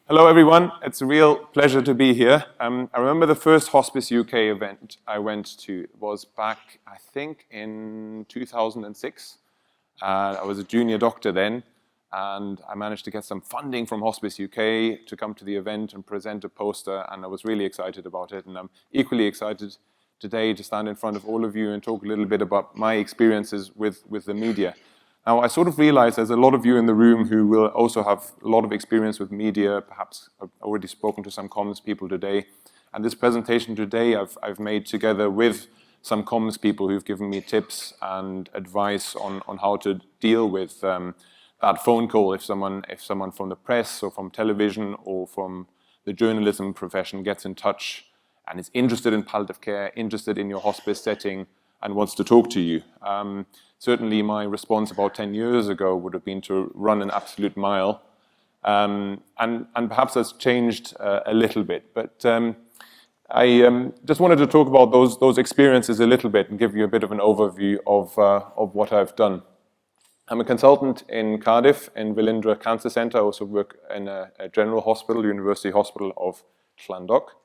Hello everyone, it's a real pleasure to be here. I remember the first Hospice UK event I went to was back, I think, in 2006. I was a junior doctor then, and I managed to get some funding from Hospice UK to come to the event and present a poster, and I was really excited about it. And I'm equally excited today to stand in front of all of you and talk a little bit about my experiences with the media. Now, I sort of realize there's a lot of you in the room who will also have a lot of experience with media, perhaps I've already spoken to some comms people today. And this presentation today I've made together with some comms people who've given me tips and advice on how to deal with that phone call if someone from the press or from television or from the journalism profession gets in touch and is interested in palliative care, interested in your hospice setting, and wants to talk to you. Certainly my response about 10 years ago would have been to run an absolute mile. And perhaps that's changed a little bit. But I just wanted to talk about those experiences a little bit and give you a bit of an overview of what I've done. I'm a consultant in Cardiff, in Velindre Cancer Centre. I also work in a general hospital, University Hospital of Llandoch.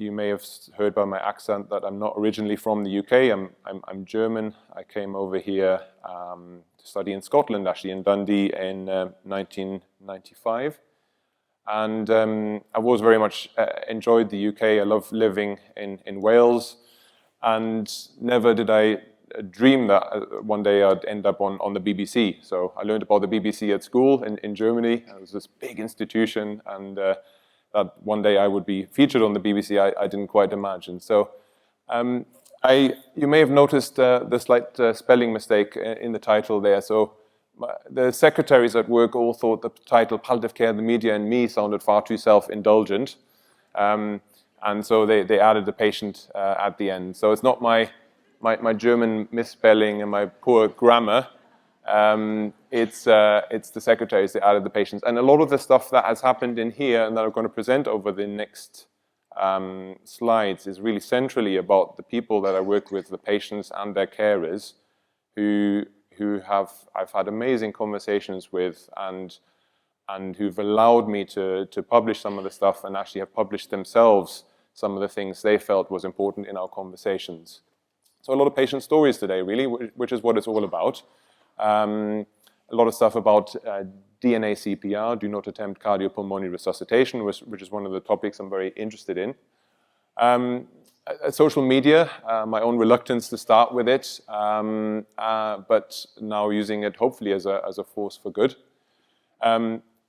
You may have heard by my accent that I'm not originally from the UK. I'm German. I came over here to study in Scotland, actually in Dundee in 1995. And I've always very much enjoyed the UK. I love living in Wales. And never did I dream that one day I'd end up on the BBC. So I learned about the BBC at school in Germany. It was this big institution, and that one day I would be featured on the BBC, I didn't quite imagine. So you may have noticed the slight spelling mistake in the title there. So the secretaries at work all thought the title Palliative Care, the Media and Me sounded far too self-indulgent. And so they added the patient at the end. So it's not my German misspelling and my poor grammar. It's the secretaries that added the patients. And a lot of the stuff that has happened in here and that I'm going to present over the next slides is really centrally about the people that I work with, the patients and their carers, who I've had amazing conversations with and who've allowed me to publish some of the stuff and actually have published themselves some of the things they felt was important in our conversations. So a lot of patient stories today, really, which is what it's all about. A lot of stuff about DNA CPR, do not attempt cardiopulmonary resuscitation, which is one of the topics I'm very interested in. Social media, my own reluctance to start with it, but now using it hopefully as a force for good.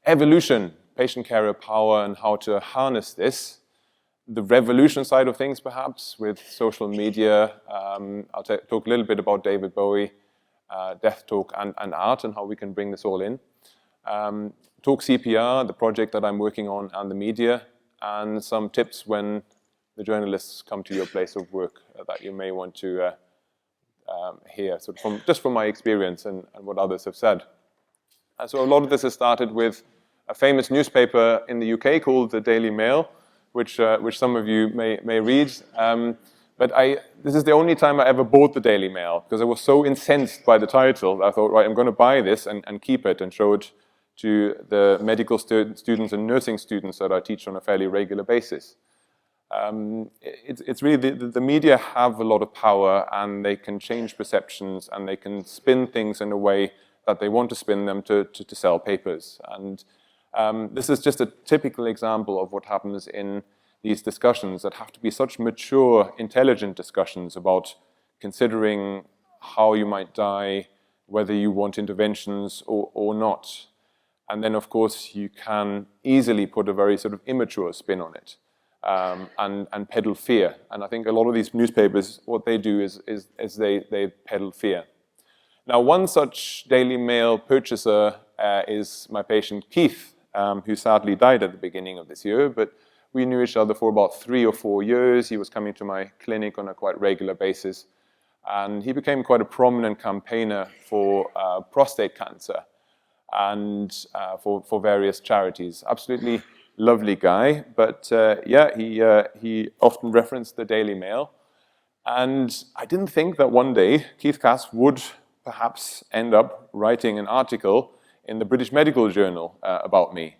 Evolution, patient carer power and how to harness this. The revolution side of things, perhaps, with social media. I'll talk a little bit about David Bowie, death talk and art and how we can bring this all in. Talk CPR, the project that I'm working on, and the media, and some tips when the journalists come to your place of work that you may want to hear, just from my experience and what others have said. So a lot of this has started with a famous newspaper in the UK called the Daily Mail, which some of you may read. But this is the only time I ever bought the Daily Mail, because I was so incensed by the title. I thought, right, I'm going to buy this and keep it and show it to the medical students and nursing students that I teach on a fairly regular basis. It's really, the media have a lot of power, and they can change perceptions, and they can spin things in a way that they want to spin them to sell papers. And this is just a typical example of what happens in these discussions that have to be such mature, intelligent discussions about considering how you might die, whether you want interventions or not. And then, of course, you can easily put a very sort of immature spin on it and peddle fear. And I think a lot of these newspapers, what they do is they peddle fear. Now, one such Daily Mail purchaser is my patient Keith, who sadly died at the beginning of this year, but we knew each other for about 3 or 4 years. He was coming to my clinic on a quite regular basis, and he became quite a prominent campaigner for prostate cancer and for various charities. Absolutely lovely guy, but he often referenced the Daily Mail, and I didn't think that one day Keith Cass would perhaps end up writing an article in the British Medical Journal about me.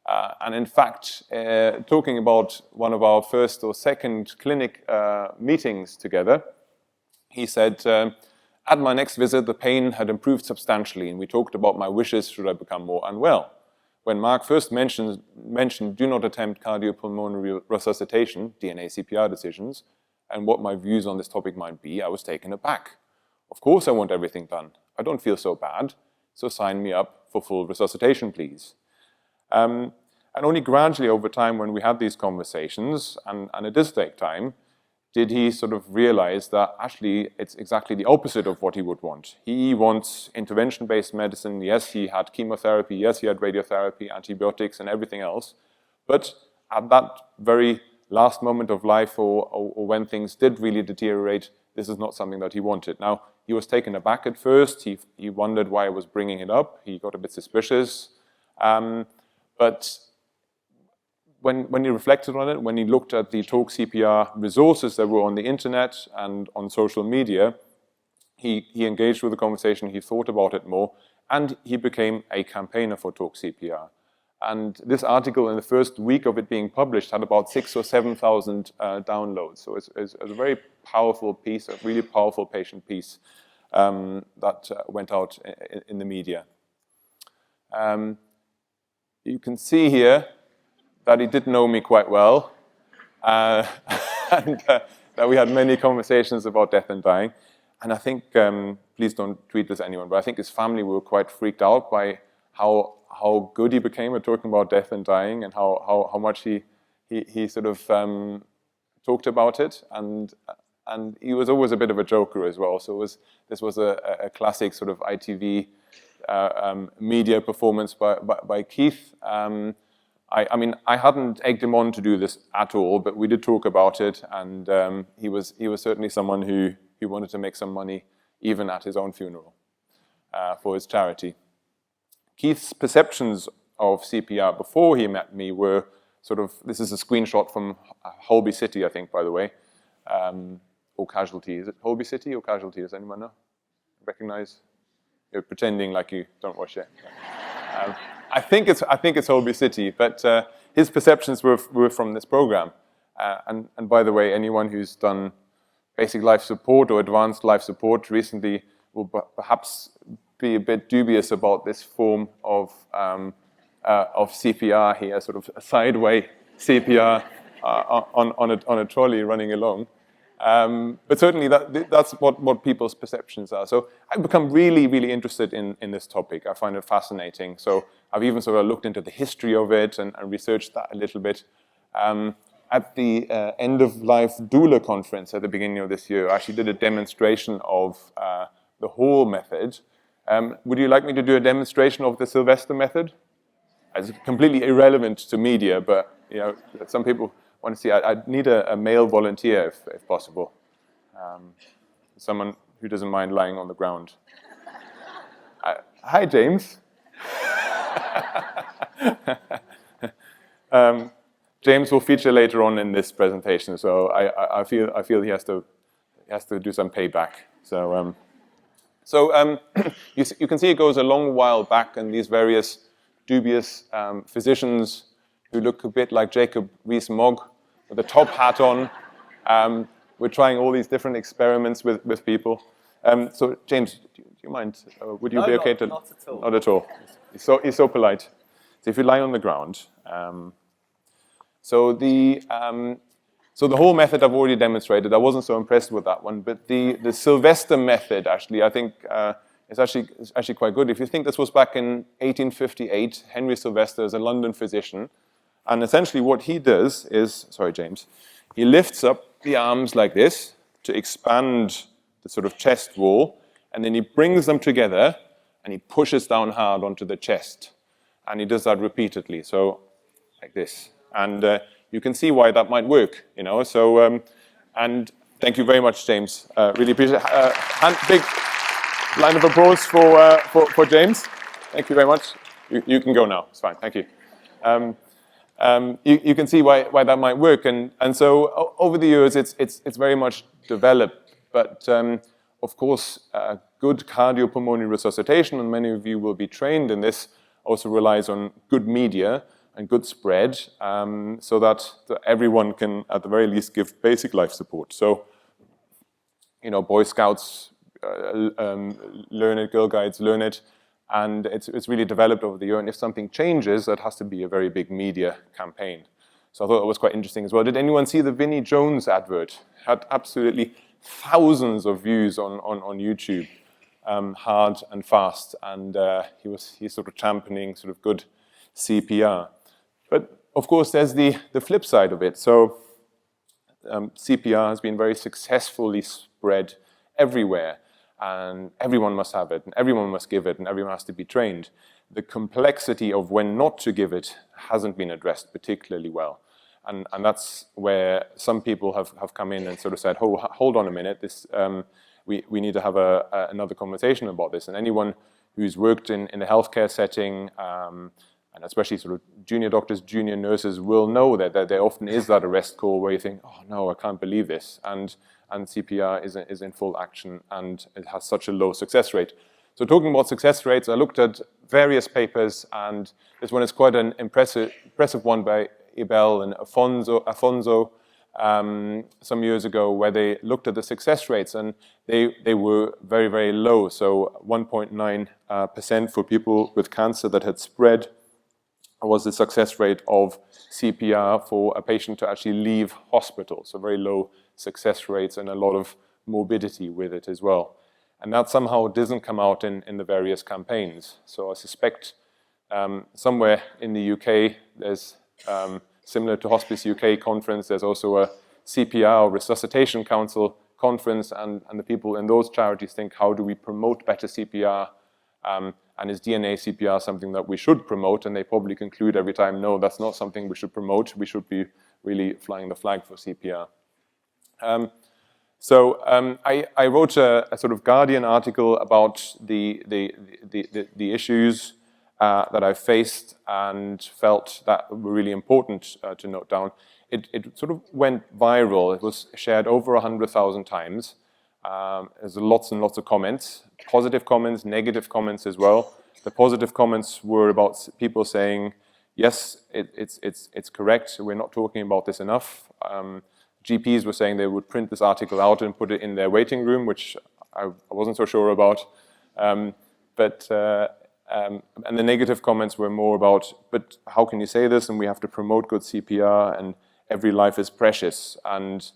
And in fact, talking about one of our first or second clinic meetings together, he said, at my next visit, the pain had improved substantially, and we talked about my wishes should I become more unwell. When Mark first mentioned do not attempt cardiopulmonary resuscitation, DNA CPR decisions, and what my views on this topic might be, I was taken aback. Of course I want everything done. I don't feel so bad, so sign me up for full resuscitation, please. And only gradually over time when we had these conversations, and it does take time, did he sort of realize that actually it's exactly the opposite of what he would want. He wants intervention-based medicine. Yes, he had chemotherapy. Yes, he had radiotherapy, antibiotics, and everything else. But at that very last moment of life or when things did really deteriorate, this is not something that he wanted. Now, he was taken aback at first. He wondered why I was bringing it up. He got a bit suspicious. But when he reflected on it, when he looked at the Talk CPR resources that were on the internet and on social media, he engaged with the conversation, he thought about it more, and he became a campaigner for Talk CPR. And this article, in the first week of it being published, had about 6,000 or 7,000 downloads. So it's a very powerful piece, a really powerful patient piece that went out in the media. You can see here that he did know me quite well, and that we had many conversations about death and dying. And I think, please don't tweet this anyone, but I think his family were quite freaked out by how good he became at talking about death and dying, and how much he sort of talked about it. And he was always a bit of a joker as well. So this was a classic sort of ITV media performance by Keith. I mean, I hadn't egged him on to do this at all, but we did talk about it, and he was certainly someone who wanted to make some money, even at his own funeral, for his charity. Keith's perceptions of CPR before he met me were sort of, this is a screenshot from Holby City, I think, by the way, or Casualty. Is it Holby City or Casualty? Does anyone know? Recognize? You're pretending like you don't watch it. I think it's Holby City, but his perceptions were from this program. And by the way, anyone who's done basic life support or advanced life support recently will perhaps be a bit dubious about this form of CPR here, sort of a sideway CPR on a trolley running along. But certainly that's what people's perceptions are. So I've become really, really interested in this topic. I find it fascinating. So I've even sort of looked into the history of it and researched that a little bit. At the end-of-life doula conference at the beginning of this year, I actually did a demonstration of the whole method. Would you like me to do a demonstration of the Sylvester method? It's completely irrelevant to media, but you know, some people want to see. I need a male volunteer if possible. Someone who doesn't mind lying on the ground. Hi, James. James will feature later on in this presentation, so I feel he has to do some payback. So you can see it goes a long while back, and these various dubious physicians who look a bit like Jacob Rees-Mogg with a top hat on. We're trying all these different experiments with people. So James, do you mind? Would you be okay to? Not at all. Not at all. He's so polite. So if you lie on the ground. So the whole method I've already demonstrated. I wasn't so impressed with that one, but the Sylvester method actually, I think, is actually quite good. If you think this was back in 1858, Henry Sylvester is a London physician, and essentially what he does is, sorry, James, he lifts up the arms like this to expand the sort of chest wall, and then he brings them together and he pushes down hard onto the chest, and he does that repeatedly. So like this. And you can see why that might work, you know. So, and thank you very much, James. Really appreciate it. Big line of applause for James. Thank you very much. You can go now. It's fine. Thank you. You can see why that might work. And so over the years, it's very much developed. But of course, good cardiopulmonary resuscitation, and many of you will be trained in this, also relies on good media. and good spread, so that everyone can, at the very least, give basic life support. So, Boy Scouts learn it, Girl Guides learn it, and it's really developed over the year. And if something changes, that has to be a very big media campaign. So I thought it was quite interesting as well. Did anyone see the Vinnie Jones advert? Had absolutely thousands of views on YouTube, hard and fast, and he's sort of championing sort of good CPR. But of course, there's the flip side of it. So CPR has been very successfully spread everywhere, and everyone must have it, and everyone must give it, and everyone has to be trained. The complexity of when not to give it hasn't been addressed particularly well. And that's where some people have come in and sort of said, oh, hold on a minute, we need to have another conversation about this. And anyone who's worked in the healthcare setting, and especially sort of junior doctors, junior nurses, will know that there often is that arrest call where you think, oh no, I can't believe this. And CPR is in full action, and it has such a low success rate. So talking about success rates, I looked at various papers, and this one is quite an impressive one by Ibel and Afonso some years ago, where they looked at the success rates, and they were very, very low. So 1.9% for people with cancer that had spread was the success rate of CPR for a patient to actually leave hospital. So very low success rates and a lot of morbidity with it as well. And that somehow doesn't come out in the various campaigns. So I suspect somewhere in the UK, there's similar to Hospice UK conference, there's also a CPR or Resuscitation Council conference, and the people in those charities think, how do we promote better CPR? And is DNA CPR something that we should promote? And they probably conclude every time, no, that's not something we should promote. We should be really flying the flag for CPR. So I wrote a sort of Guardian article about the issues that I faced and felt that were really important to note down. It sort of went viral. It was shared over 100,000 times. There's lots and lots of comments, positive comments, negative comments as well. The positive comments were about people saying, yes, it's correct. We're not talking about this enough. GPs were saying they would print this article out and put it in their waiting room, which I wasn't so sure about. And the negative comments were more about, but how can you say this? And we have to promote good CPR, and every life is precious. And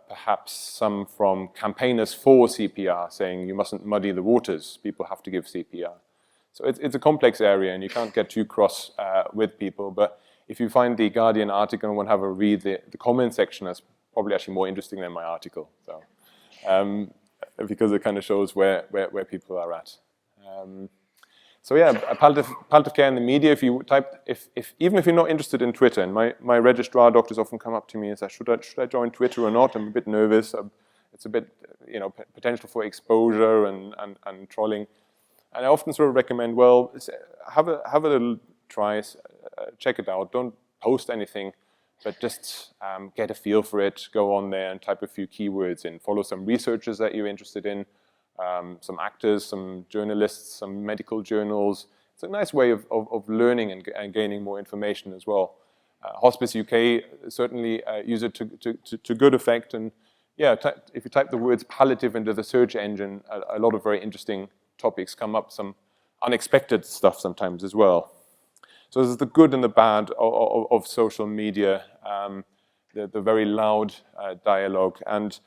perhaps some from campaigners for CPR saying you mustn't muddy the waters, people have to give CPR. So it's a complex area, and you can't get too cross with people. But if you find the Guardian article and want to have a read, the comment section is probably actually more interesting than my article. So, because it kind of shows where people are at. So yeah, palliative care in the media. If you type, even if you're not interested in Twitter, and my registrar doctors often come up to me and say, should I join Twitter or not? I'm a bit nervous. It's a bit, potential for exposure and trolling. And I often sort of recommend, well, have a little try, check it out. Don't post anything, but just get a feel for it. Go on there and type a few keywords in. Follow some researchers that you're interested in. Some actors, some journalists, some medical journals. It's a nice way of learning and gaining more information as well. Hospice UK certainly use it to good effect. And yeah, if you type the words palliative into the search engine, a lot of very interesting topics come up, some unexpected stuff sometimes as well. So this is the good and the bad of social media, the very loud dialogue. And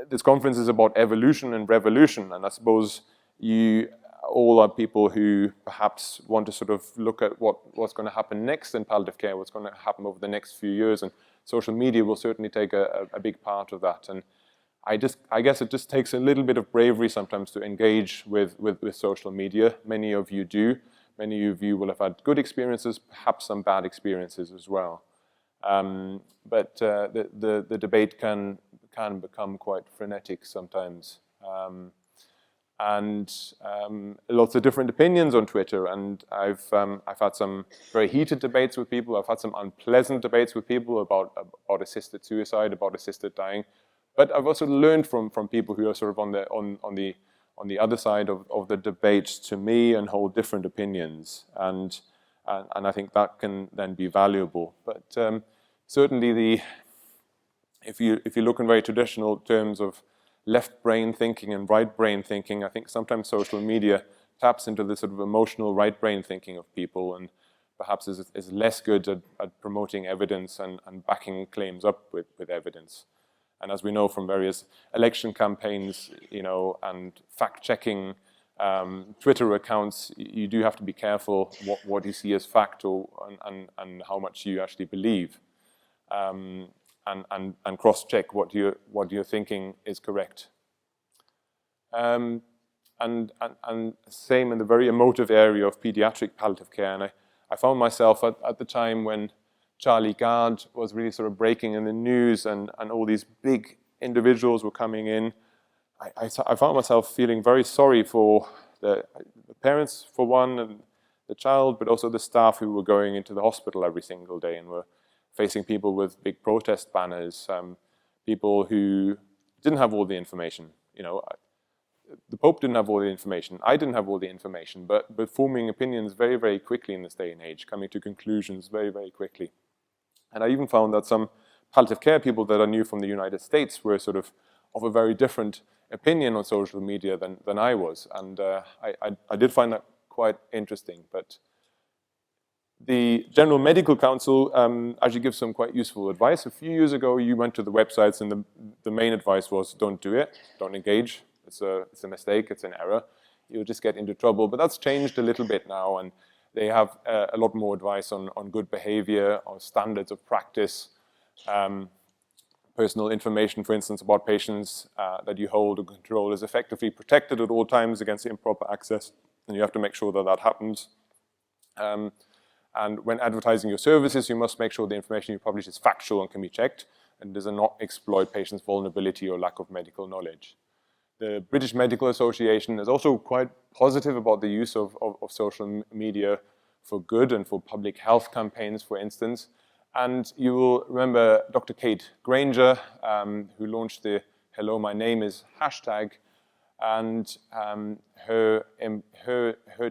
this conference is about evolution and revolution, and I suppose you all are people who perhaps want to sort of look at what's going to happen next in palliative care, what's going to happen over the next few years, and social media will certainly take a big part of that. And I guess it just takes a little bit of bravery sometimes to engage with social media. Many of you do. Many of you will have had good experiences, perhaps some bad experiences as well. But the debate can become quite frenetic sometimes. And lots of different opinions on Twitter, and I've had some very heated debates with people. I've had some unpleasant debates with people about assisted suicide, about assisted dying. But I've also learned from people who are sort of on the other side of the debate to me and hold different opinions. And and I think that can then be valuable. But certainly, if you look in very traditional terms of left brain thinking and right brain thinking, I think sometimes social media taps into the sort of emotional right brain thinking of people, and perhaps is less good at promoting evidence and backing claims up with evidence. And as we know from various election campaigns, and fact-checking Twitter accounts, you do have to be careful what you see as fact and how much you actually believe, and cross-check what you're thinking is correct. And same in the very emotive area of pediatric palliative care. And I found myself at the time when Charlie Gard was really sort of breaking in the news, and all these big individuals were coming in. I found myself feeling very sorry for the parents, for one, and the child, but also the staff who were going into the hospital every single day and were facing people with big protest banners, people who didn't have all the information. The Pope didn't have all the information. I didn't have all the information, but forming opinions very, very quickly in this day and age, coming to conclusions very, very quickly. And I even found that some palliative care people that I knew from the United States were sort of a very different opinion on social media than I was. And I did find that quite interesting. But the General Medical Council actually gives some quite useful advice. A few years ago, you went to the websites, and the main advice was don't do it, don't engage. It's a mistake, it's an error. You'll just get into trouble. But that's changed a little bit now, and they have a lot more advice on good behavior, on standards of practice, personal information, for instance, about patients that you hold and control is effectively protected at all times against improper access, and you have to make sure that that happens. And when advertising your services, you must make sure the information you publish is factual and can be checked, and does not exploit patients' vulnerability or lack of medical knowledge. The British Medical Association is also quite positive about the use of social media for good and for public health campaigns, for instance. And you will remember Dr. Kate Granger, who launched the Hello, My Name Is hashtag, and her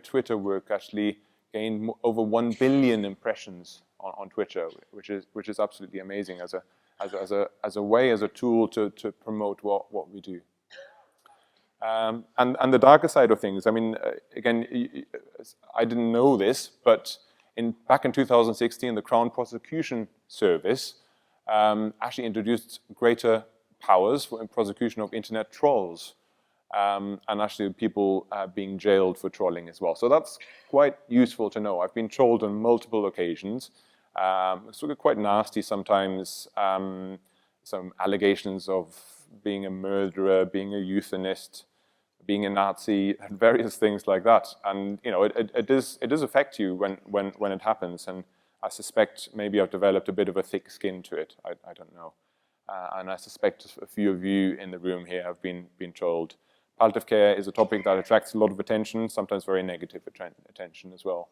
Twitter work actually gained over 1 billion impressions on Twitter, which is absolutely amazing as a tool to promote what we do. And the darker side of things, I mean, again, I didn't know this, but back in 2016, the Crown Prosecution Service actually introduced greater powers for prosecution of internet trolls, and actually people being jailed for trolling as well. So that's quite useful to know. I've been trolled on multiple occasions. It's sort of quite nasty sometimes. Some allegations of being a murderer, being a euthanist, being a Nazi, and various things like that. And it does affect you when it happens. And I suspect maybe I've developed a bit of a thick skin to it. I don't know. And I suspect a few of you in the room here have been trolled. Palliative care is a topic that attracts a lot of attention, sometimes very negative attention as well.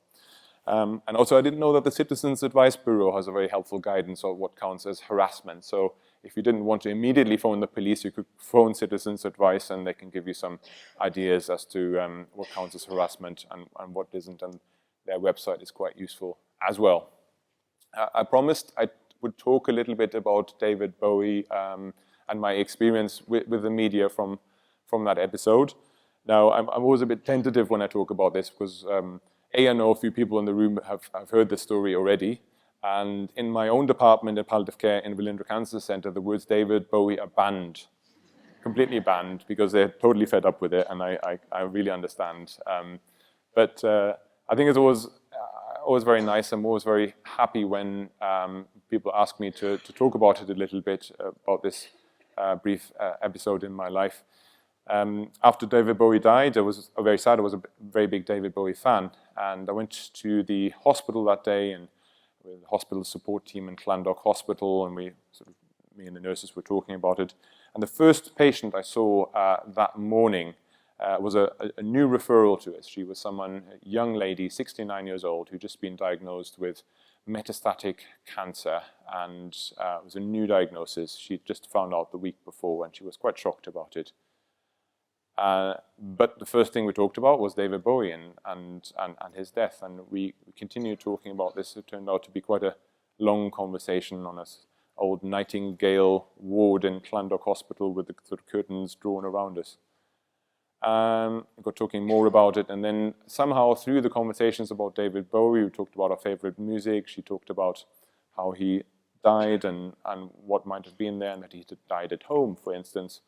And also, I didn't know that the Citizens Advice Bureau has a very helpful guidance on what counts as harassment. So if you didn't want to immediately phone the police, you could phone Citizens Advice, and they can give you some ideas as to what counts as harassment and what isn't. And their website is quite useful as well. I promised I would talk a little bit about David Bowie and my experience with the media from that episode. Now, I'm always a bit tentative when I talk about this because I know a few people in the room have heard this story already. And in my own department in palliative care in Wilindra Cancer Center, the words David Bowie are banned, completely banned, because they're totally fed up with it, and I really understand. But I think it's always very nice. I'm always very happy when people ask me to talk about it a little bit, about this brief episode in my life. After David Bowie died, I was very sad. I was a very big David Bowie fan, and I went to the hospital that day, and with the hospital support team in Llandoch Hospital, and me and the nurses were talking about it. And the first patient I saw that morning was a new referral to us. She was a young lady, 69 years old, who'd just been diagnosed with metastatic cancer, and it was a new diagnosis. She'd just found out the week before, and she was quite shocked about it. But the first thing we talked about was David Bowie and his death, and we continued talking about this. It turned out to be quite a long conversation on this old Nightingale ward in Llandoch Hospital with the sort of curtains drawn around us. We got talking more about it, and then somehow through the conversations about David Bowie, we talked about our favorite music. She talked about how he died and what might have been there, and that he died at home, for instance,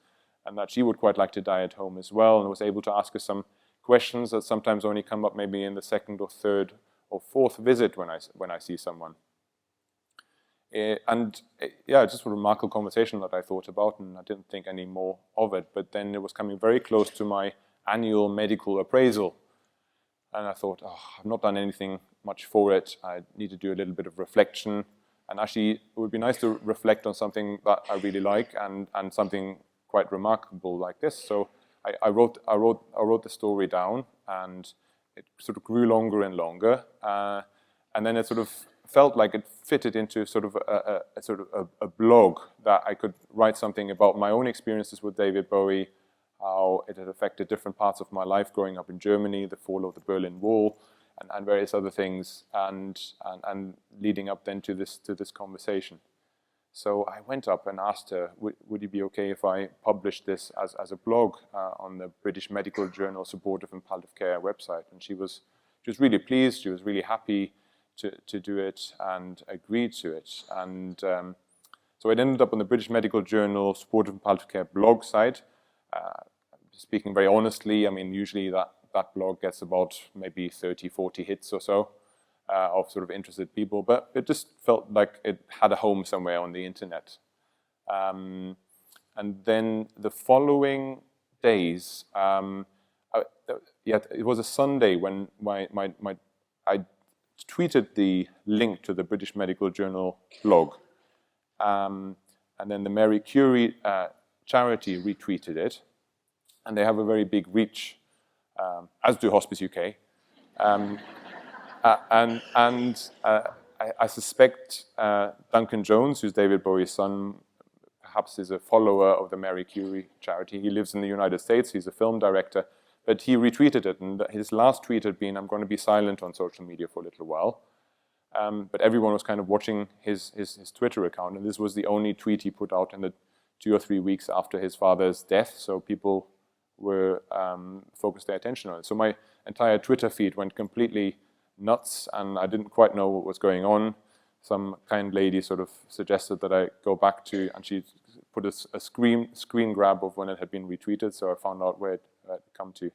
and that she would quite like to die at home as well, and was able to ask us some questions that sometimes only come up maybe in the second or third or fourth visit when I see someone. Just a remarkable conversation that I thought about, and I didn't think any more of it. But then it was coming very close to my annual medical appraisal, and I thought, I've not done anything much for it. I need to do a little bit of reflection, and actually, it would be nice to reflect on something that I really like and something quite remarkable like this. So I wrote the story down, and it sort of grew longer and longer, and then it sort of felt like it fitted into sort of a blog that I could write something about my own experiences with David Bowie, how it had affected different parts of my life growing up in Germany, the fall of the Berlin Wall, and various other things, and leading up then to this conversation. So I went up and asked her, would it be okay if I published this as a blog on the British Medical Journal Supportive and Palliative Care website? And she was really pleased. She was really happy to do it and agreed to it. And so it ended up on the British Medical Journal Supportive and Palliative Care blog site. Speaking very honestly, I mean, usually that blog gets about maybe 30, 40 hits or so of sort of interested people, but it just felt like it had a home somewhere on the internet. And then the following days, it was a Sunday when I tweeted the link to the British Medical Journal blog, and then the Mary Curie charity retweeted it, and they have a very big reach, as do Hospice UK, I suspect Duncan Jones, who's David Bowie's son, perhaps is a follower of the Mary Curie charity. He lives in the United States. He's a film director. But he retweeted it, and his last tweet had been, "I'm going to be silent on social media for a little while." But everyone was kind of watching his Twitter account, and this was the only tweet he put out in the 2 or 3 weeks after his father's death, so people were focused their attention on it. So my entire Twitter feed went completely nuts, and I didn't quite know what was going on. Some kind lady sort of suggested that I go back to, and she put a screen grab of when it had been retweeted, so I found out where it had come to.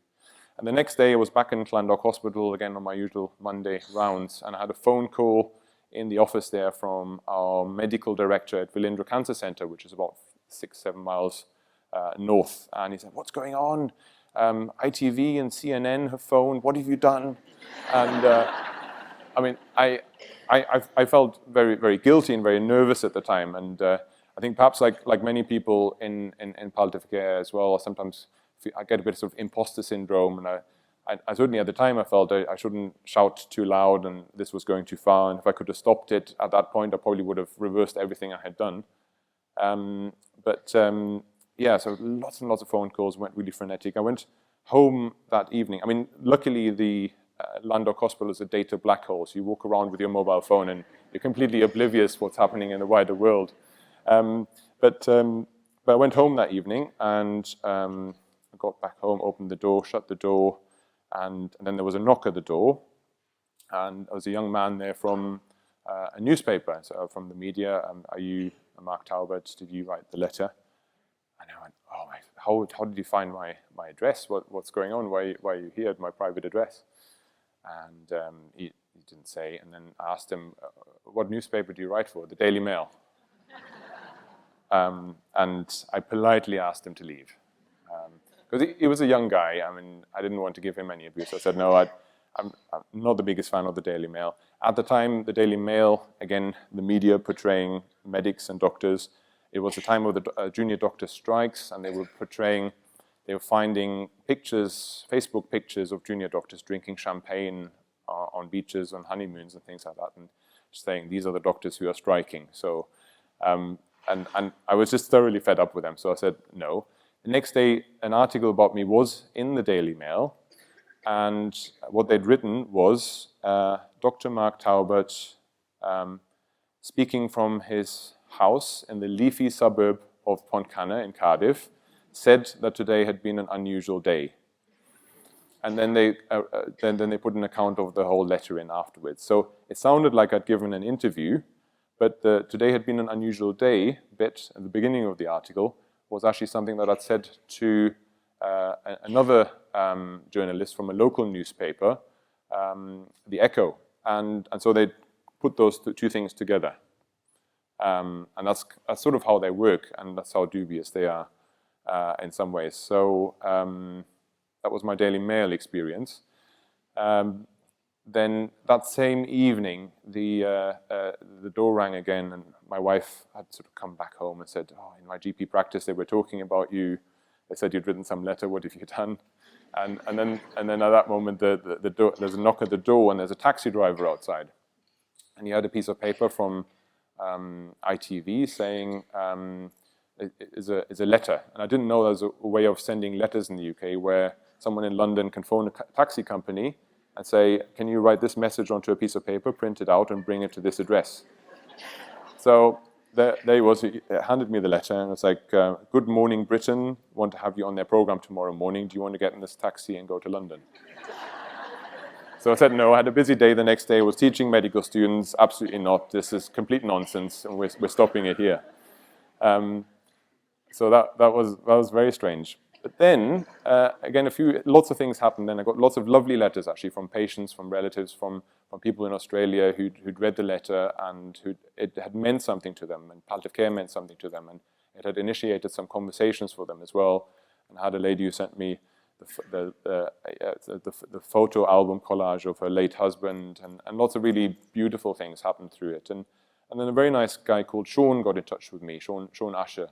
And the next day I was back in Llandoch Hospital again on my usual Monday rounds, and I had a phone call in the office there from our medical director at Velindre Cancer Center, which is about 6-7 miles north. And he said, "What's going on? ITV and CNN have phoned. What have you done?" And I mean, I felt very, very guilty and very nervous at the time. And I think perhaps like many people in palliative care as well, sometimes I get a bit of sort of imposter syndrome. And I certainly at the time I felt I shouldn't shout too loud, and this was going too far. And if I could have stopped it at that point, I probably would have reversed everything I had done. So lots and lots of phone calls, went really frenetic. I went home that evening. I mean, luckily the Llandoch Hospital is a data black hole, so you walk around with your mobile phone and you're completely oblivious what's happening in the wider world. But I went home that evening, and I got back home, opened the door, shut the door, and then there was a knock at the door, and there was a young man there from a newspaper, so from the media. "Are you Mark Taubert? Did you write the letter?" And I went, "Oh, how did you find my address? What's going on? Why are you here at my private address?" And he didn't say. And then I asked him, "What newspaper do you write for?" "The Daily Mail." And I politely asked him to leave. Because he was a young guy. I mean, I didn't want to give him any abuse. I said, "No, I'm not the biggest fan of the Daily Mail." At the time, the Daily Mail, again, the media portraying medics and doctors, it was the time of the junior doctor strikes, and they were finding pictures, Facebook pictures of junior doctors drinking champagne on beaches, on honeymoons and things like that, and saying, "These are the doctors who are striking." So, and I was just thoroughly fed up with them. So I said, "No." The next day, an article about me was in the Daily Mail, and what they'd written was Dr. Mark Taubert, speaking from his house in the leafy suburb of Pontcanna in Cardiff, said that today had been an unusual day. And then they put an account of the whole letter in afterwards. So it sounded like I'd given an interview, but the today had been an unusual day bit at the beginning of the article was actually something that I'd said to another journalist from a local newspaper, The Echo. And so they put those two things together. And that's sort of how they work, and that's how dubious they are in some ways. So that was my Daily Mail experience. Then that same evening, the door rang again, and my wife had sort of come back home and said, "Oh, in my GP practice, they were talking about you. They said you'd written some letter. What have you done?" And then at that moment, the door, there's a knock at the door, and there's a taxi driver outside, and he had a piece of paper from ITV saying is a letter, and I didn't know there was a way of sending letters in the UK where someone in London can phone a taxi company and say, "Can you write this message onto a piece of paper, print it out, and bring it to this address?" So there he was. He handed me the letter, and it's like, "Good morning, Britain. Want to have you on their program tomorrow morning. Do you want to get in this taxi and go to London?" So I said no. I had a busy day the next day. I was teaching medical students. Absolutely not. This is complete nonsense, and we're stopping it here. So that was very strange. But then, again, lots of things happened. Then I got lots of lovely letters, actually, from patients, from relatives, from people in Australia who'd read the letter and it had meant something to them, and palliative care meant something to them, and it had initiated some conversations for them as well. And I had a lady who sent me the photo album collage of her late husband, and lots of really beautiful things happened through it. And then a very nice guy called Sean got in touch with me, Sean Usher.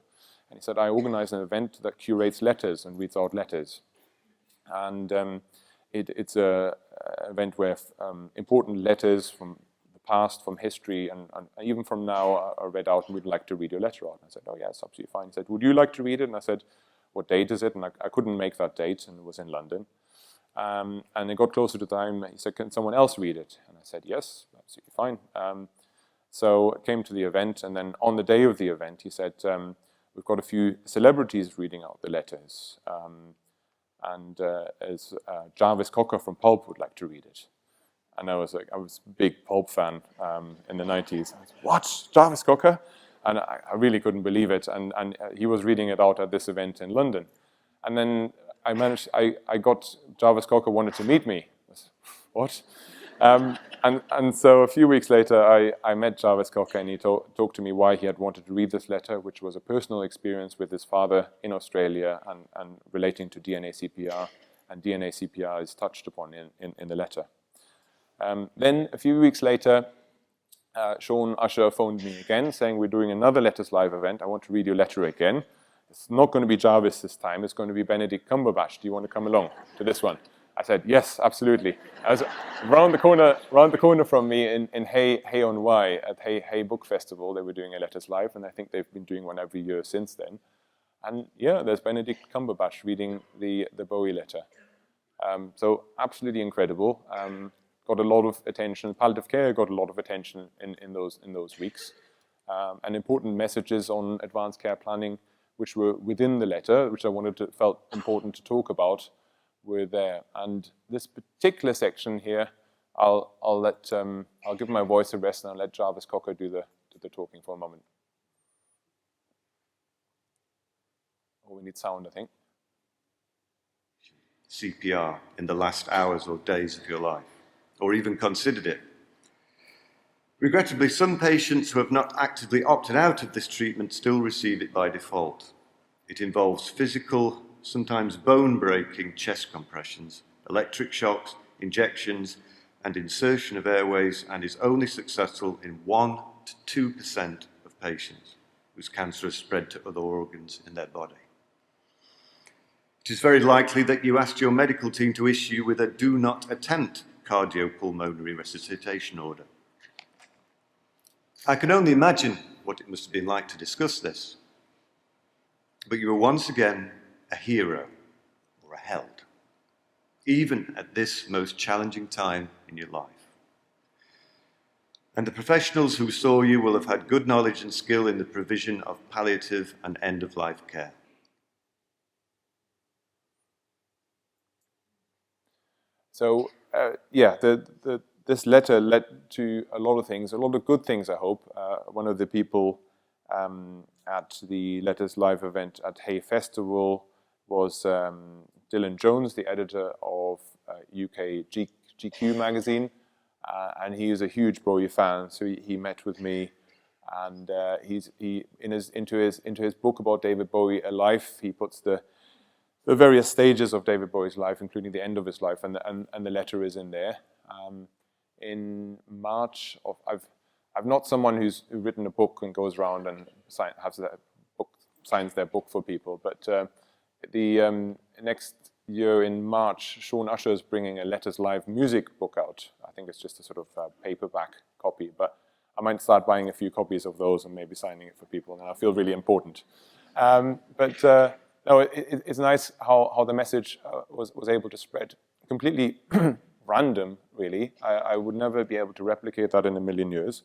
And he said, "I organize an event that curates letters and reads out letters." And it's an event where important letters from the past, from history, and even from now are read out, and we'd like to read your letter out. And I said, "Oh, yeah, it's absolutely fine." He said, "Would you like to read it?" And I said, "What date is it?" And I couldn't make that date, and it was in London. And it got closer to time. He said, "Can someone else read it?" And I said, "Yes, absolutely fine." So I came to the event, and then on the day of the event, he said, "We've got a few celebrities reading out the letters, as Jarvis Cocker from Pulp would like to read it." And I was a big Pulp fan in the 90s. I was, "What? Jarvis Cocker?" And I really couldn't believe it. And he was reading it out at this event in London. And then I got Jarvis Cocker wanted to meet me. I was, "What?" And so a few weeks later, I met Jarvis Cocker, and he talked to me why he had wanted to read this letter, which was a personal experience with his father in Australia and relating to DNA CPR, and DNA CPR is touched upon in the letter. Then a few weeks later, Sean Usher phoned me again, saying, "We're doing another Letters Live event. I want to read your letter again. It's not going to be Jarvis this time. It's going to be Benedict Cumberbatch. Do you want to come along to this one?" I said, "Yes, absolutely." I was round the corner from me in Hay on Wye at Hay Book Festival. They were doing a Letters Live, and I think they've been doing one every year since then. And yeah, there's Benedict Cumberbatch reading the Bowie letter. So absolutely incredible. Got a lot of attention. Palliative care got a lot of attention in those weeks. And important messages on advanced care planning, which were within the letter, which felt important to talk about, were there. And this particular section here, I'll give my voice a rest, and I'll let Jarvis Cocker do the talking for a moment. Oh, we need sound, I think. CPR in the last hours or days of your life, or even considered it. Regrettably, some patients who have not actively opted out of this treatment still receive it by default. It involves physical, sometimes bone-breaking chest compressions, electric shocks, injections, and insertion of airways, and is only successful in 1% to 2% of patients whose cancer has spread to other organs in their body. It is very likely that you asked your medical team to issue you with a do not attempt cardiopulmonary resuscitation order. I can only imagine what it must have been like to discuss this. But you were once again a hero, or a held, even at this most challenging time in your life. And the professionals who saw you will have had good knowledge and skill in the provision of palliative and end-of-life care. So, this letter led to a lot of things, a lot of good things, I hope. One of the people at the Letters Live event at Hay Festival was Dylan Jones, the editor of UK GQ magazine, and he is a huge Bowie fan. So he met with me, and into his book about David Bowie, A Life, he puts the various stages of David Bowie's life, including the end of his life, and the letter is in there. In March I've not someone who's written a book and goes around and signs their book for people, but the next year in March, Sean Usher is bringing a Letters Live music book out. I think it's just a sort of paperback copy, but I might start buying a few copies of those and maybe signing it for people, and I feel really important. No, it's nice how the message was able to spread. Completely random, really. I would never be able to replicate that in a million years.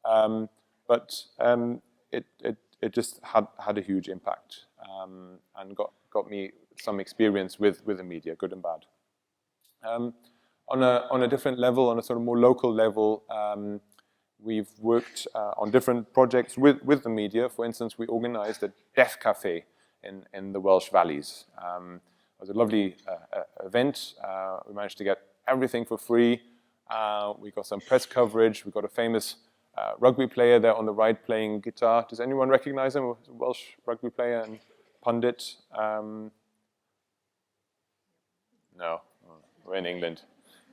But it just had a huge impact, and got me some experience with the media, good and bad. On a different level, on a sort of more local level, we've worked on different projects with the media. For instance, we organized a death cafe in the Welsh Valleys. It was a lovely event. We managed to get everything for free. We got some press coverage. We got a famous rugby player there on the right playing guitar. Does anyone recognize him? A Welsh rugby player and pundit? No, we're in England.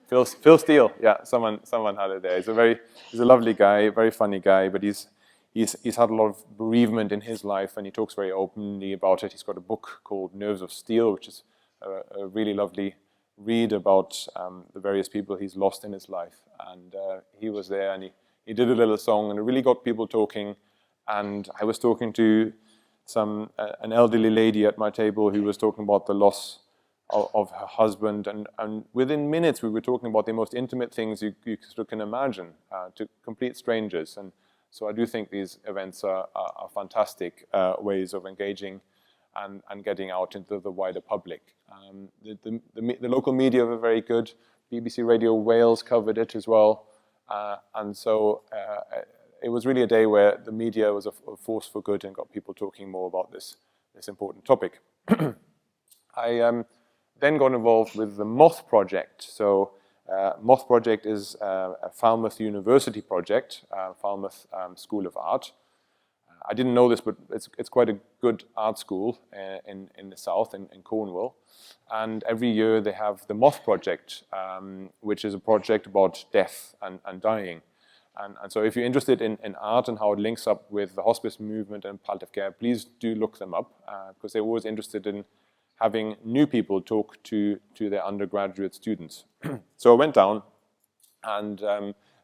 Phil Steele, yeah, someone had it there. He's a lovely guy, very funny guy, but he's had a lot of bereavement in his life, and he talks very openly about it. He's got a book called Nerves of Steel, which is a really lovely read about the various people he's lost in his life. And he was there, and he did a little song, and it really got people talking. And I was talking to an elderly lady at my table who was talking about the loss of her husband, and within minutes we were talking about the most intimate things you sort of can imagine to complete strangers. And so I do think these events are fantastic ways of engaging and getting out into the wider public. The local media were very good. BBC Radio Wales covered it as well. And so it was really a day where the media was a force for good and got people talking more about this important topic. I then got involved with the Moth Project. So Moth Project is a Falmouth University project, Falmouth School of Art. I didn't know this, but it's quite a good art school in the south, in Cornwall. And every year they have the Moth Project, which is a project about death and dying. And so if you're interested in art and how it links up with the hospice movement and palliative care, please do look them up, because they're always interested in having new people talk to their undergraduate students. So I went down and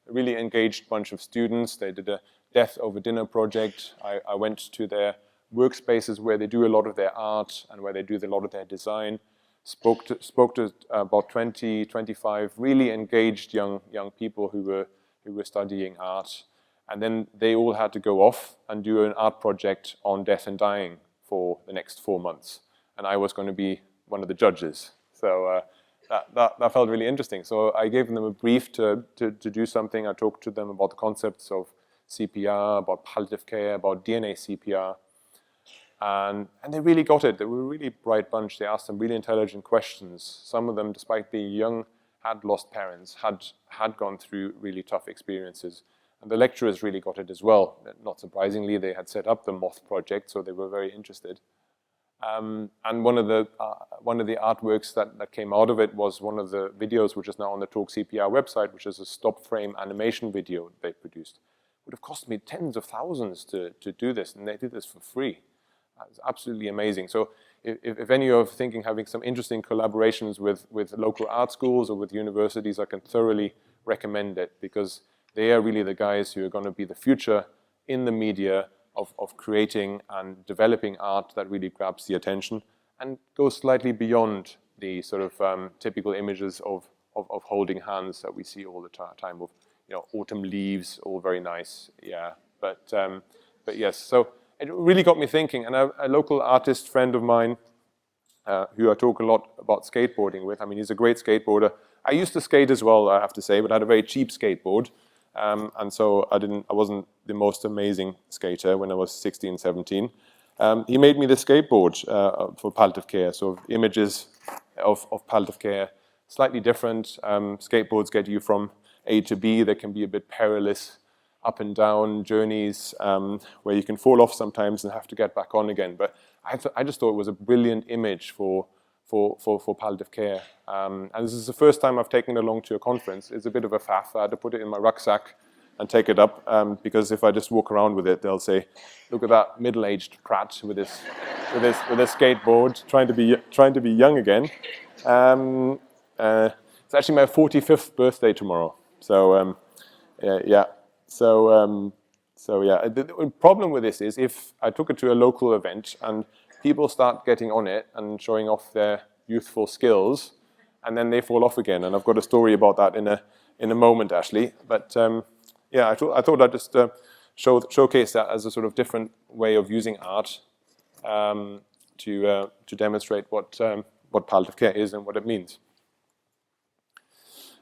really engaged a bunch of students. They did a death over dinner project. I went to their workspaces where they do a lot of their art and where they do a lot of their design. Spoke to about 20, 25 really engaged young people who were studying art. And then they all had to go off and do an art project on death and dying for the next 4 months. And I was going to be one of the judges. So that felt really interesting. So I gave them a brief to do something. I talked to them about the concepts of CPR, about palliative care, about DNA CPR. And they really got it. They were a really bright bunch. They asked some really intelligent questions. Some of them, despite being young, had lost parents, had gone through really tough experiences. And the lecturers really got it as well. Not surprisingly, they had set up the Moth Project, so they were very interested. And one of the artworks that came out of it was one of the videos, which is now on the Talk CPR website, which is a stop frame animation video they produced. It would have cost me tens of thousands to do this, and they did this for free. It's absolutely amazing. So if any of you are thinking having some interesting collaborations with local art schools or with universities, I can thoroughly recommend it, because they are really the guys who are going to be the future in the media of creating and developing art that really grabs the attention and goes slightly beyond the sort of typical images of holding hands that we see all the time of, autumn leaves, all very nice, yeah. But yes, so it really got me thinking. And a local artist friend of mine, who I talk a lot about skateboarding with. I mean, he's a great skateboarder. I used to skate as well, I have to say, but I had a very cheap skateboard. And so I wasn't the most amazing skater when I was 16, 17. He made me this skateboard for palliative care. So images of palliative care, slightly different. Skateboards get you from A to B. They can be a bit perilous, up and down journeys where you can fall off sometimes and have to get back on again. But I just thought it was a brilliant image for palliative care. And this is the first time I've taken it along to a conference. It's a bit of a faff. I had to put it in my rucksack and take it up because if I just walk around with it, they'll say, "Look at that middle-aged prat with his skateboard, trying to be young again." It's actually my 45th birthday tomorrow. So yeah. So yeah, the problem with this is if I took it to a local event and people start getting on it and showing off their youthful skills, and then they fall off again. And I've got a story about that in a moment, actually. But yeah, I thought I'd just showcase that as a sort of different way of using art to demonstrate what palliative care is and what it means.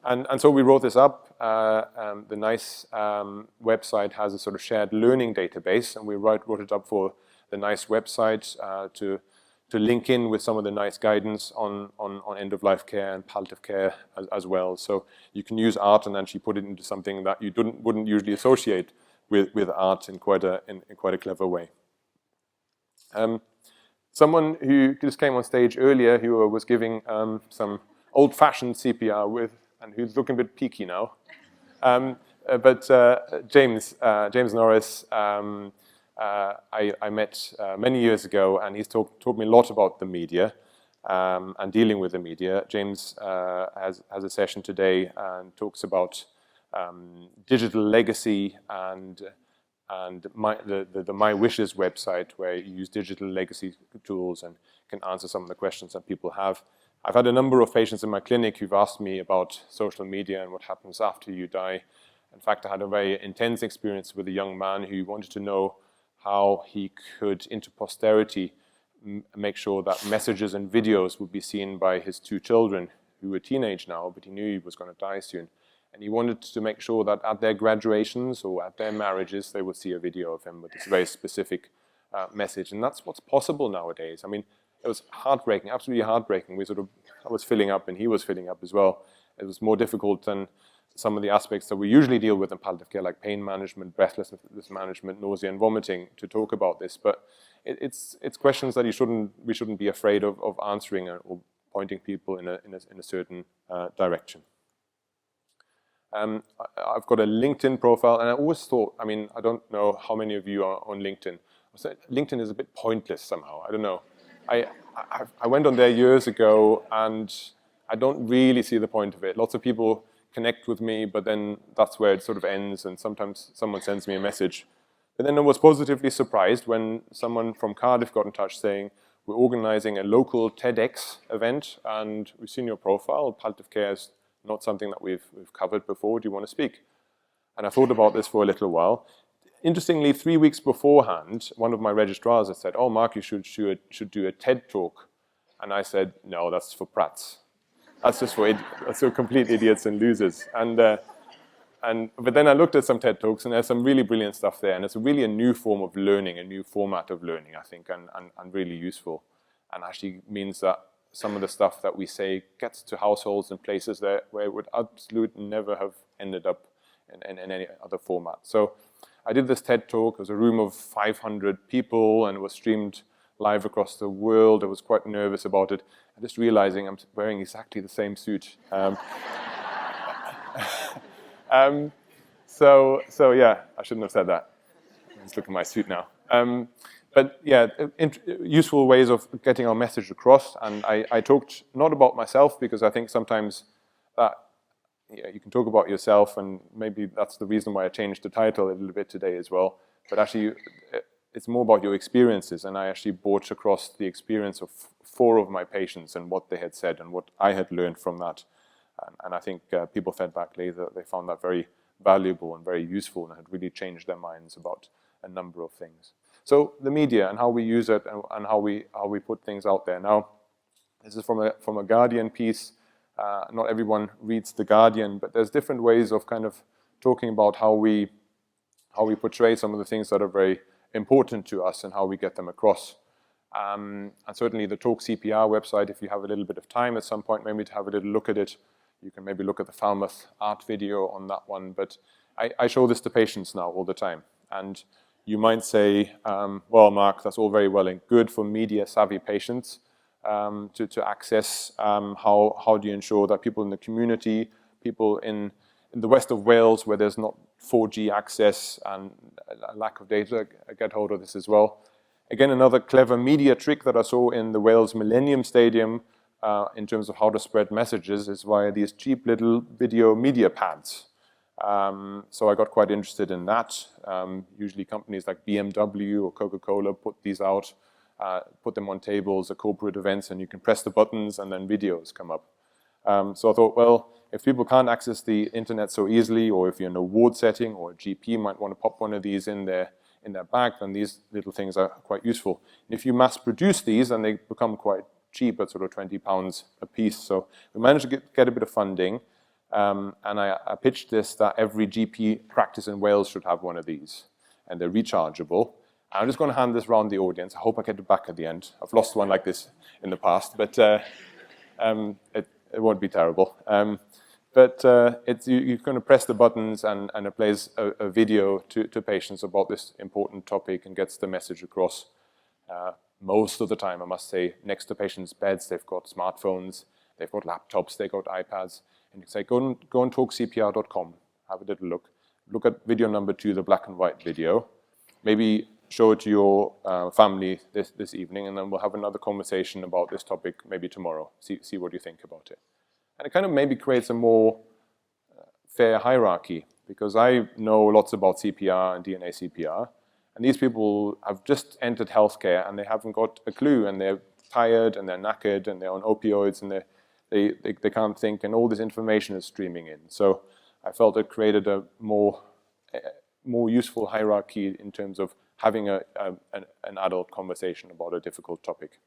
And so we wrote this up. The NICE website has a sort of shared learning database, and we wrote it up for the NICE website to link in with some of the NICE guidance on end-of-life care and palliative care as well. So you can use art and actually put it into something that you wouldn't usually associate with art in quite a clever way. Someone who just came on stage earlier, who was giving some old-fashioned CPR and who's looking a bit peaky now. But James Norris, I met many years ago, and he's taught me a lot about the media and dealing with the media. James has a session today and talks about digital legacy and the My Wishes website, where you use digital legacy tools and can answer some of the questions that people have. I've had a number of patients in my clinic who've asked me about social media and what happens after you die. In fact, I had a very intense experience with a young man who wanted to know how he could, into posterity, make sure that messages and videos would be seen by his 2 children, who were teenage now, but he knew he was going to die soon. And he wanted to make sure that at their graduations or at their marriages, they would see a video of him with this very specific message. And that's what's possible nowadays. I mean, it was heartbreaking, absolutely heartbreaking. I was filling up and he was filling up as well. It was more difficult than some of the aspects that we usually deal with in palliative care, like pain management, breathlessness management, nausea and vomiting, to talk about this. But it's questions that we shouldn't be afraid of answering or pointing people in a certain direction. I've got a LinkedIn profile, and I always thought, I mean, I don't know how many of you are on LinkedIn. LinkedIn is a bit pointless somehow. I don't know. I went on there years ago, and I don't really see the point of it. Lots of people connect with me, but then that's where it sort of ends, and sometimes someone sends me a message. But then I was positively surprised when someone from Cardiff got in touch saying, "We're organizing a local TEDx event, and we've seen your profile. Palliative care is not something that we've covered before. Do you want to speak?" And I thought about this for a little while. Interestingly, 3 weeks beforehand, one of my registrars had said, "Oh, Mark, you should do a TED talk." And I said, "No, that's for prats. That's just for complete idiots and losers." But then I looked at some TED talks, and there's some really brilliant stuff there, and it's really a new form of learning, a new format of learning, I think, and really useful, and actually means that some of the stuff that we say gets to households and places where it would absolutely never have ended up in any other format. So I did this TED talk. It was a room of 500 people, and it was streamed live across the world. I was quite nervous about it. I'm just realizing I'm wearing exactly the same suit. So yeah, I shouldn't have said that. Let's look at my suit now. But yeah, useful ways of getting our message across. And I talked not about myself, because I think sometimes that you can talk about yourself, and maybe that's the reason why I changed the title a little bit today as well. But actually, it's more about your experiences. And I actually brought across the experience of 4 of my patients and what they had said and what I had learned from that. And I think people fed back later that they found that very valuable and very useful and had really changed their minds about a number of things. So the media and how we use it and how we put things out there. Now, this is from a Guardian piece. Not everyone reads the Guardian, but there's different ways of kind of talking about how we portray some of the things that are very important to us and how we get them across. And certainly the Talk CPR website, if you have a little bit of time at some point, maybe to have a little look at it, you can maybe look at the Falmouth art video on that one. But I show this to patients now all the time. And you might say, well, Mark, that's all very well and good for media-savvy patients to access. How do you ensure that people in the community, people in the west of Wales where there's not 4G access and a lack of data, get hold of this as well? Again, another clever media trick that I saw in the Wales Millennium Stadium in terms of how to spread messages is via these cheap little video media pads. So I got quite interested in that. Usually companies like BMW or Coca-Cola put these out, put them on tables at corporate events, and you can press the buttons and then videos come up. So I thought, well, if people can't access the internet so easily, or if you're in a ward setting or a GP might want to pop one of these in their bag, then these little things are quite useful. And if you mass produce these, then they become quite cheap at sort of £20 a piece. So we managed to get a bit of funding. And I pitched this that every GP practice in Wales should have one of these, and they're rechargeable. I'm just going to hand this around the audience. I hope I get it back at the end. I've lost one like this in the past, but it won't be terrible. You're going to press the buttons and it plays a video to patients about this important topic and gets the message across. Most of the time, I must say, next to patients' beds, they've got smartphones, they've got laptops, they've got iPads. And you say, go on talkcpr.com, have a little look. Look at video number 2, the black and white video. Maybe show it to your family this evening, and then we'll have another conversation about this topic maybe tomorrow. See what you think about it. And it kind of maybe creates a more fair hierarchy, because I know lots about CPR and DNA CPR, and these people have just entered healthcare and they haven't got a clue, and they're tired and they're knackered and they're on opioids and they can't think, and all this information is streaming in. So I felt it created a more useful hierarchy in terms of having an adult conversation about a difficult topic.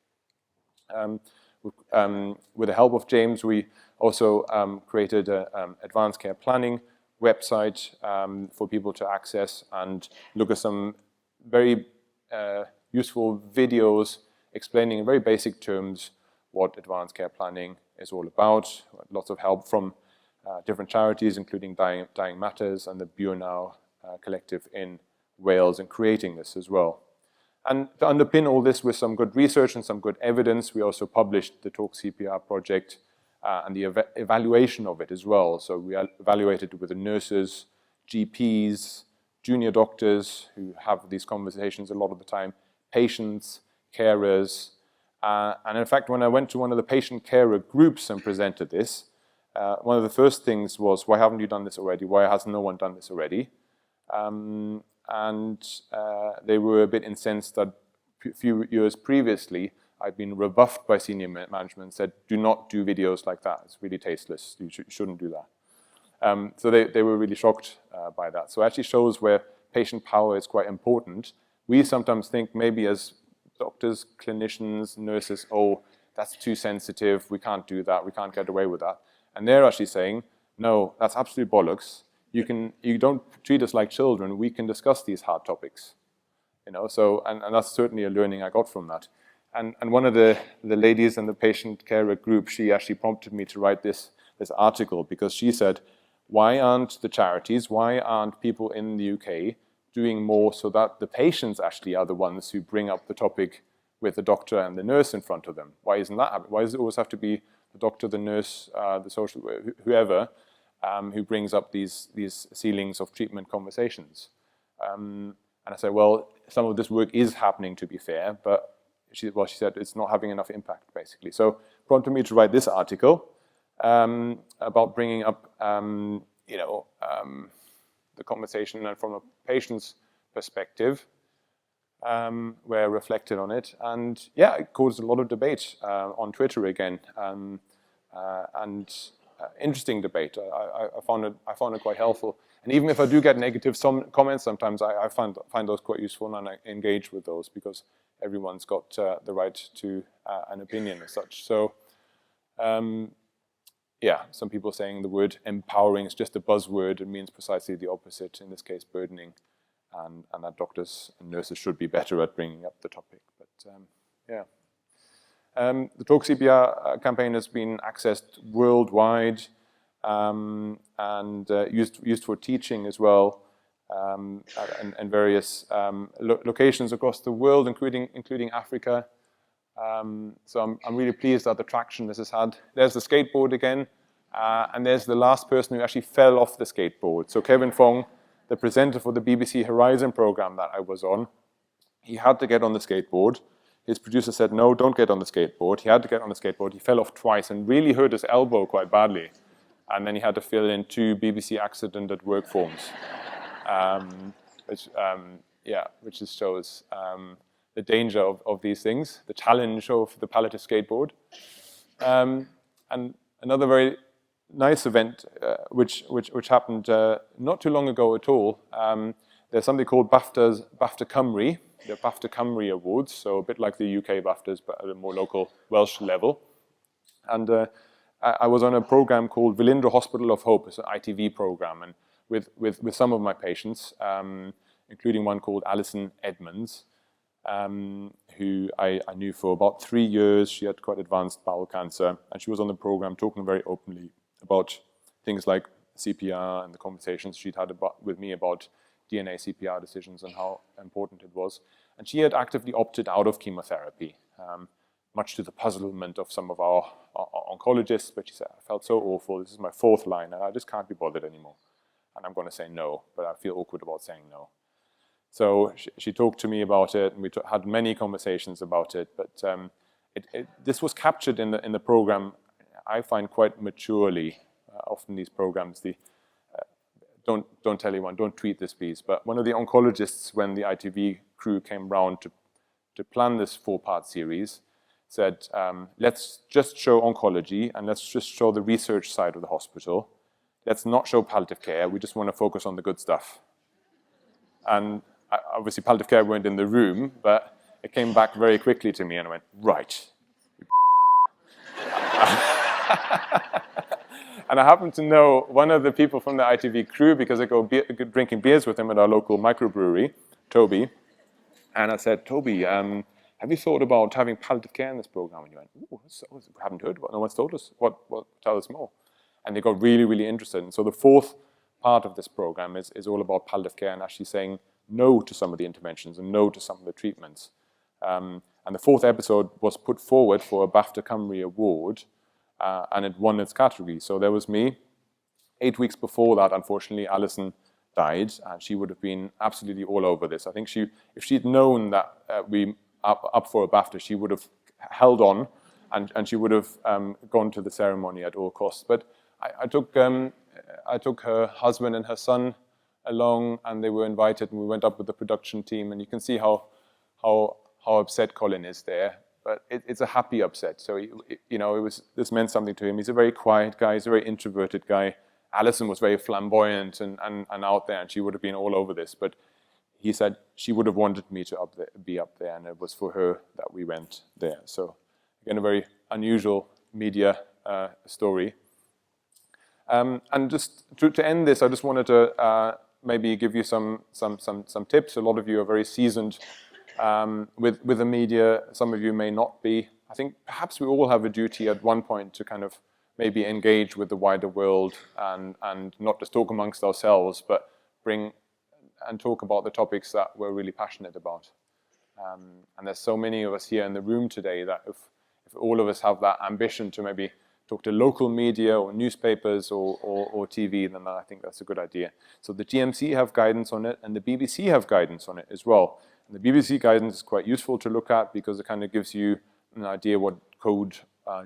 With the help of James, we also created an advanced care planning website for people to access and look at some very useful videos explaining in very basic terms what advanced care planning is all about. Lots of help from different charities, including Dying Matters and the Now collective in Wales, in creating this as well. And to underpin all this with some good research and some good evidence, we also published the Talk CPR project and the evaluation of it as well. So we evaluated it with the nurses, GPs, junior doctors who have these conversations a lot of the time, patients, carers. And in fact, when I went to one of the patient carer groups and presented this, one of the first things was, why haven't you done this already? Why has no one done this already? And they were a bit incensed that a few years previously, I'd been rebuffed by senior management and said, do not do videos like that. It's really tasteless. You shouldn't do that. So they were really shocked by that. So it actually shows where patient power is quite important. We sometimes think maybe as doctors, clinicians, nurses, oh, that's too sensitive. We can't do that. We can't get away with that. And they're actually saying, no, that's absolute bollocks. You don't treat us like children. We can discuss these hard topics, So, and that's certainly a learning I got from that. And one of the ladies in the patient carer group, she actually prompted me to write this article, because she said, why aren't the charities, why aren't people in the UK doing more so that the patients actually are the ones who bring up the topic with the doctor and the nurse in front of them? Why isn't that happening? Why does it always have to be the doctor, the nurse, the social worker, whoever, who brings up these ceilings of treatment conversations? And I said, well, some of this work is happening, to be fair, but she said it's not having enough impact, basically. So prompted me to write this article about bringing up, the conversation and from a patient's perspective. where I reflected on it. And yeah, it caused a lot of debate on Twitter again. Interesting debate. I found it quite helpful. And even if I do get negative comments, sometimes I find those quite useful, and I engage with those because everyone's got the right to an opinion as such. So yeah, some people are saying the word empowering is just a buzzword. It means precisely the opposite, in this case burdening, and that doctors and nurses should be better at bringing up the topic. But yeah. The Talk CPR campaign has been accessed worldwide and used for teaching as well, and various locations across the world, including Africa. So I'm really pleased at the traction this has had. There's the skateboard again, and there's the last person who actually fell off the skateboard. So Kevin Fong, the presenter for the BBC Horizon program that I was on, he had to get on the skateboard. His producer said, no, don't get on the skateboard. He had to get on the skateboard. He fell off twice and really hurt his elbow quite badly. And then he had to fill in 2 BBC accident at work forms, which just shows the danger of these things, the challenge of the palliative skateboard. And another very nice event, which happened not too long ago at all. There's something called BAFTA Cymru, the BAFTA Cymru Awards, so a bit like the UK BAFTAs, but at a more local Welsh level. And I was on a program called Velindre Hospital of Hope. It's an ITV program, and with some of my patients, including one called Alison Edmonds, who I knew for about 3 years. She had quite advanced bowel cancer, and she was on the program talking very openly about things like CPR and the conversations she'd had with me about DNA CPR decisions and how important it was. And she had actively opted out of chemotherapy, much to the puzzlement of some of our oncologists, but she said, I felt so awful, this is my 4th line, and I just can't be bothered anymore. And I'm going to say no, but I feel awkward about saying no. So she talked to me about it, and we had many conversations about it, but this was captured in the program, I find, quite maturely. Often these programs, don't tell anyone, don't tweet this please, but one of the oncologists, when the ITV crew came round to plan this 4-part series, said, let's just show oncology and let's just show the research side of the hospital. Let's not show palliative care, we just want to focus on the good stuff. And obviously palliative care weren't in the room, but it came back very quickly to me and I went, right. And I happen to know one of the people from the ITV crew because I go drinking beers with him at our local microbrewery, Toby. And I said, Toby, have you thought about having palliative care in this program? And he went, oh, we haven't heard what no one's told us. What? Tell us more. And they got really, really interested. And so the 4th part of this program is all about palliative care and actually saying no to some of the interventions and no to some of the treatments. And the 4th episode was put forward for a BAFTA Cymru Award, and it won its category. So there was me. 8 weeks before that, unfortunately, Alison died, and she would have been absolutely all over this. I think if she'd known that we up for a BAFTA, she would have held on, and she would have gone to the ceremony at all costs. But I took her husband and her son along, and they were invited, and we went up with the production team, and you can see how upset Colin is there. But it's a happy upset. So this meant something to him. He's a very quiet guy. He's a very introverted guy. Alison was very flamboyant and out there, and she would have been all over this. But he said she would have wanted me to be up there, and it was for her that we went there. So again, a very unusual media story. And just to end this, I just wanted to maybe give you some tips. A lot of you are very seasoned with the media. Some of you may not be. I think perhaps we all have a duty at one point to kind of maybe engage with the wider world and not just talk amongst ourselves, but bring and talk about the topics that we're really passionate about. And there's so many of us here in the room today that if all of us have that ambition to maybe talk to local media or newspapers or TV, then I think that's a good idea. So the GMC have guidance on it, and the BBC have guidance on it as well. And the BBC guidance is quite useful to look at because it kind of gives you an idea what code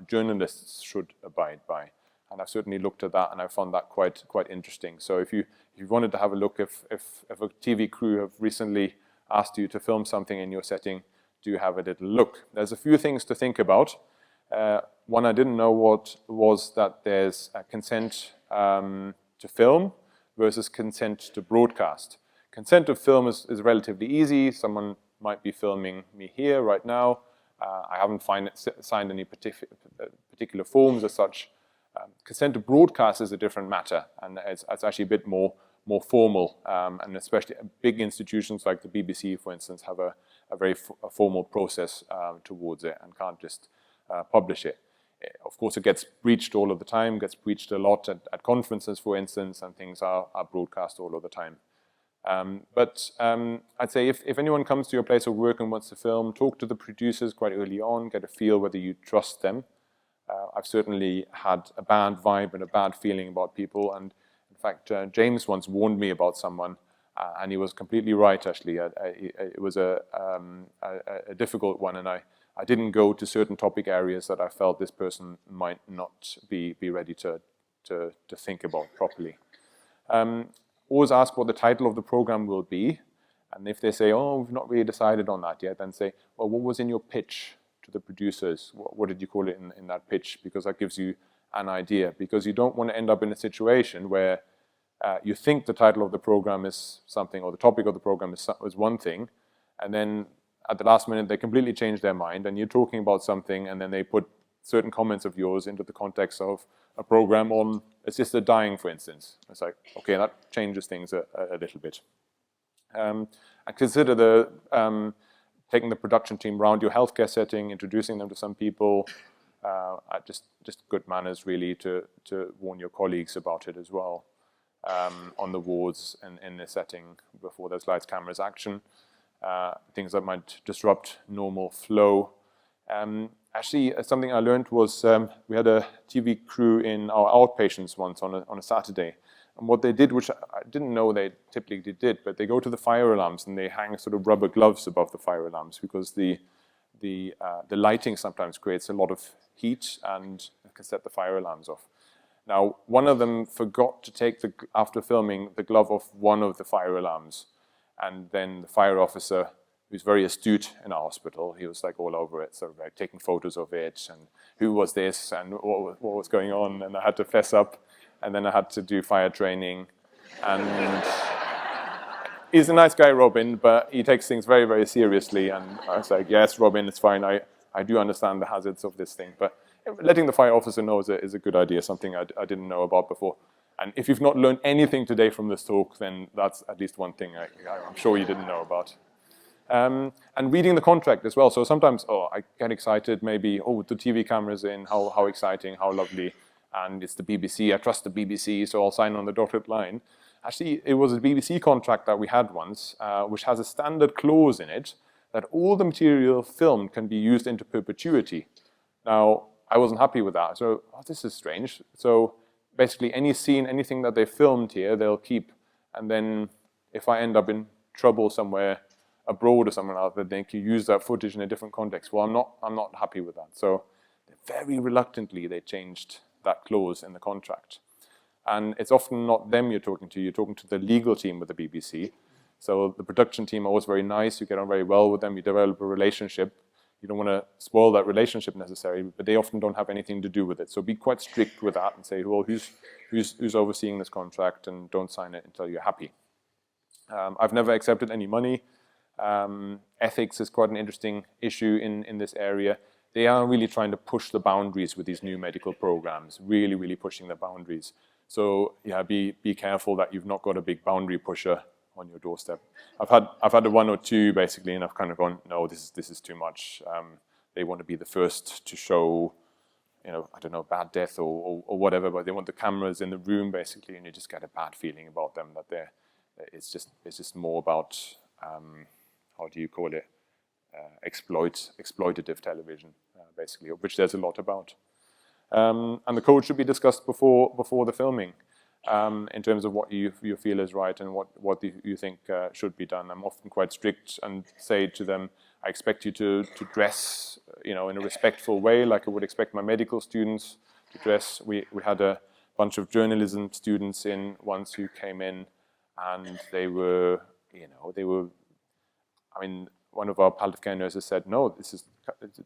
journalists should abide by. And I've certainly looked at that, and I found that quite interesting. So if you wanted to have a look, if a TV crew have recently asked you to film something in your setting, do have a little look. There's a few things to think about. One I didn't know was that there's a consent to film versus consent to broadcast. Consent to film is relatively easy. Someone might be filming me here right now. I haven't signed any particular forms as such. Consent to broadcast is a different matter, and it's actually a bit more formal, and especially big institutions like the BBC, for instance, have a very formal process towards it and can't just publish it. Of course, it gets breached all of the time, gets breached a lot at conferences, for instance, and things are broadcast all of the time. But I'd say if anyone comes to your place of work and wants to film, talk to the producers quite early on, get a feel whether you trust them. I've certainly had a bad vibe and a bad feeling about people, and in fact, James once warned me about someone, and he was completely right, actually. It was a difficult one, and I didn't go to certain topic areas that I felt this person might not be ready to think about properly. Always ask what the title of the program will be, and if they say, oh, we've not really decided on that yet, then say, well, what was in your pitch to the producers? What did you call it in that pitch? Because that gives you an idea, because you don't want to end up in a situation where you think the title of the program is something, or the topic of the program is one thing, and then at the last minute they completely change their mind, and you're talking about something, and then they put certain comments of yours into the context of a program on assisted dying, for instance. It's like, okay, that changes things a little bit. I consider taking the production team around your healthcare setting, introducing them to some people, just good manners really to warn your colleagues about it as well, on the wards and in the setting before there's lights, cameras, action, things that might disrupt normal flow. Actually, something I learned was we had a TV crew in our outpatients once on a Saturday. And what they did, which I didn't know they typically did, but they go to the fire alarms and they hang sort of rubber gloves above the fire alarms, because the lighting sometimes creates a lot of heat and can set the fire alarms off. Now, one of them forgot to take, after filming, the glove off one of the fire alarms. And then the fire officer, who's very astute in our hospital, he was like all over it, sort of like taking photos of it, and who was this, and what was going on, and I had to fess up, and then I had to do fire training. And he's a nice guy, Robin, but he takes things very, very seriously, and I was like, yes, Robin, it's fine, I do understand the hazards of this thing, but letting the fire officer know is a good idea, something I didn't know about before. And if you've not learned anything today from this talk, then that's at least one thing I'm sure you didn't know about. And reading the contract as well. So sometimes, I get excited, maybe, the TV camera's in, how exciting, how lovely, and it's the BBC, I trust the BBC, so I'll sign on the dotted line. Actually, it was a BBC contract that we had once, which has a standard clause in it that all the material filmed can be used into perpetuity. Now, I wasn't happy with that, so this is strange. So basically any scene, anything that they filmed here, they'll keep, and then if I end up in trouble somewhere abroad or somewhere else, they can use that footage in a different context. Well, I'm not happy with that. So very reluctantly, they changed that clause in the contract. And it's often not them you're talking to the legal team with the BBC. So the production team are always very nice, you get on very well with them, you develop a relationship. You don't want to spoil that relationship necessarily, but they often don't have anything to do with it. So be quite strict with that and say, well, who's overseeing this contract, and don't sign it until you're happy. I've never accepted any money. Ethics is quite an interesting issue in this area. They are really trying to push the boundaries with these new medical programs, really, really pushing the boundaries. So yeah, be careful that you've not got a big boundary pusher on your doorstep. I've had a one or two basically, and I've kind of gone, no, this is too much. They want to be the first to show, I don't know, bad death or whatever, but they want the cameras in the room basically, and you just get a bad feeling about them that it's just more about how do you call it, exploitative television basically, of which there's a lot about. And the code should be discussed before the filming. In terms of what you feel is right and what you think should be done. I'm often quite strict and say to them, I expect you to dress, in a respectful way, like I would expect my medical students to dress. We had a bunch of journalism students in once who came in, and they were I mean, one of our palliative care nurses said, no, this is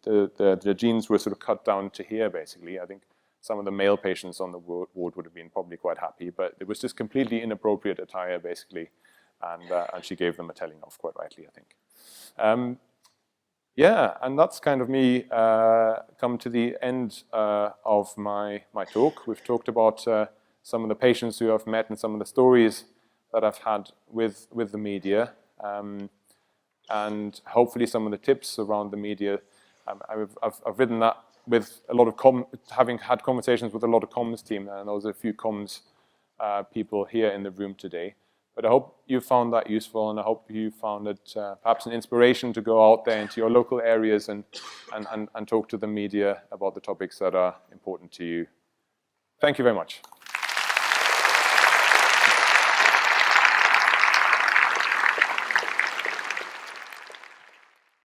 the jeans were sort of cut down to here, basically. I think some of the male patients on the ward would have been probably quite happy, but it was just completely inappropriate attire, basically, and she gave them a telling off, quite rightly, I think. Yeah, and that's kind of me come to the end of my talk. We've talked about some of the patients who I've met and some of the stories that I've had with the media, and hopefully some of the tips around the media. I've written that with a lot of having had conversations with a lot of comms team, and there was a few comms people here in the room today. But I hope you found that useful, and I hope you found it perhaps an inspiration to go out there into your local areas and talk to the media about the topics that are important to you. Thank you very much.